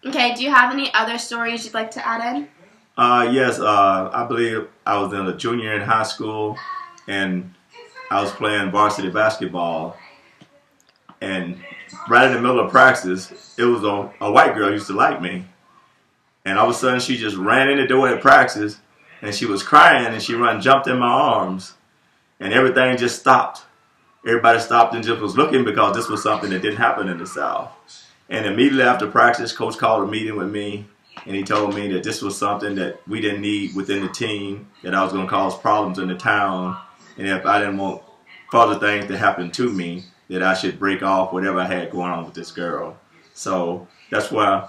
Okay, do you have any other stories you'd like to add in? Yes, I believe I was in a junior in high school, and I was playing varsity basketball, and right in the middle of practice, it was a white girl who used to like me, and all of a sudden she just ran in the door at practice, and she was crying, and she jumped in my arms, and everything just stopped. Everybody stopped and just was looking because this was something that didn't happen in the South. And immediately after practice, coach called a meeting with me, and he told me that this was something that we didn't need within the team, that I was going to cause problems in the town, and if I didn't want further things to happen to me, that I should break off whatever I had going on with this girl. So that's why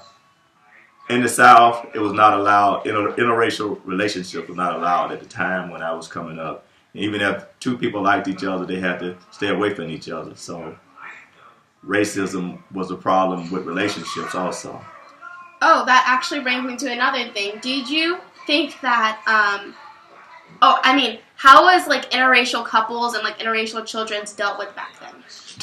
in the South, it was not allowed, interracial relationship was not allowed at the time when I was coming up. Even if two people liked each other, they had to stay away from each other. So racism was a problem with relationships also. Oh, that actually brings me to another thing. Did you think that, how was like interracial couples and like interracial children dealt with back then?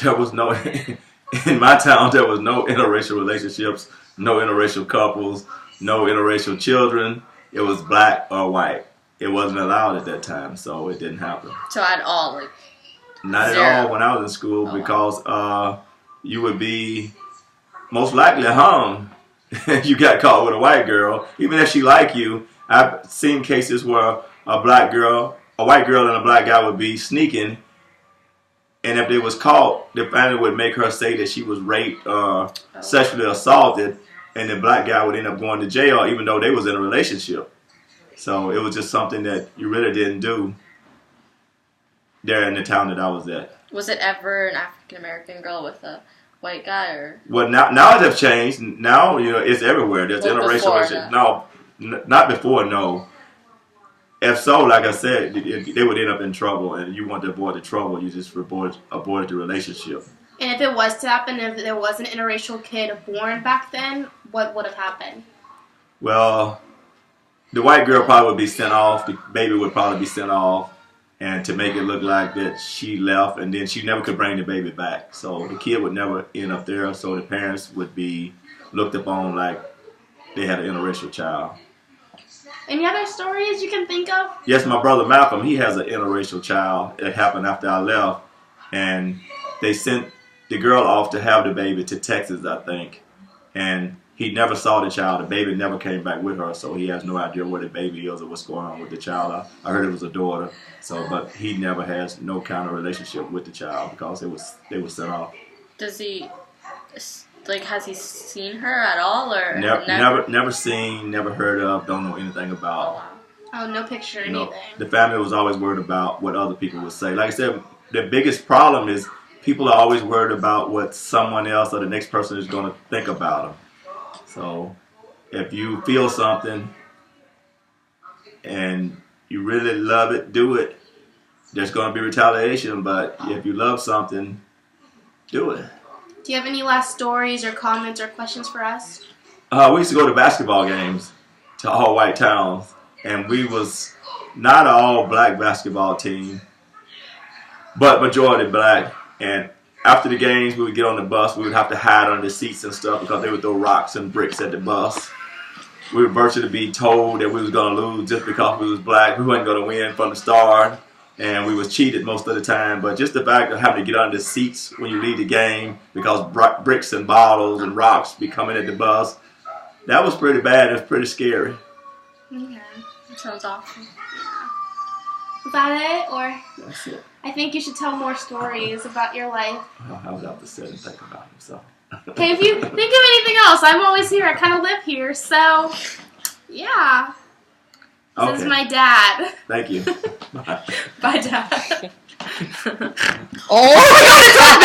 There was no, in my town, there was no interracial relationships, no interracial couples, no interracial children. It was black or white. It wasn't allowed at that time, so it didn't happen. So at all, like not zero. at all when I was in school, because you would be most likely hung if you got caught with a white girl, even if she liked you. I've seen cases where a white girl and a black guy would be sneaking, and if they was caught, the family would make her say that she was raped or sexually assaulted, and the black guy would end up going to jail even though they was in a relationship. So it was just something that you really didn't do there in the town that I was at. Was it ever an African American girl with a white guy, or? Well, now it have changed. Now it's everywhere. There's interracial. No, not before. No. If so, like I said, they would end up in trouble, and you want to avoid the trouble. You just avoided the relationship. And if it was to happen, if there was an interracial kid born back then, what would have happened? Well, the white girl probably would be sent off. The baby would probably be sent off, and to make it look like that she left, and then she never could bring the baby back. So the kid would never end up there. So the parents would be looked upon like they had an interracial child. Any other stories you can think of? Yes, my brother Malcolm, he has an interracial child. It happened after I left, and they sent the girl off to have the baby to Texas, I think, and he never saw the child. The baby never came back with her, so he has no idea where the baby is or what's going on with the child. I heard it was a daughter, but he never has no kind of relationship with the child because they were sent off. Does he, has he seen her at all, or never seen, never heard of, don't know anything about. Oh, no picture or anything. The family was always worried about what other people would say. Like I said, the biggest problem is people are always worried about what someone else or the next person is going to think about them. So if you feel something and you really love it, do it. There's going to be retaliation, but if you love something, do it. Do you have any last stories or comments or questions for us? We used to go to basketball games to all white towns, and we was not an all black basketball team, but majority black. And after the games, we would get on the bus. We would have to hide under the seats and stuff because they would throw rocks and bricks at the bus. We would virtually be told that we was going to lose just because we was black. We wasn't going to win from the start, and we was cheated most of the time. But just the fact of having to get under the seats when you leave the game because bricks and bottles and rocks be coming at the bus, that was pretty bad. It was pretty scary. Okay. That sounds awful. Is that it, or? That's it. I think you should tell more stories about your life. I would have to sit and think about them. So. Okay, if you think of anything else, I'm always here. I kind of live here, so yeah. This is my dad. Thank you. Bye. Bye, Dad. Oh my God!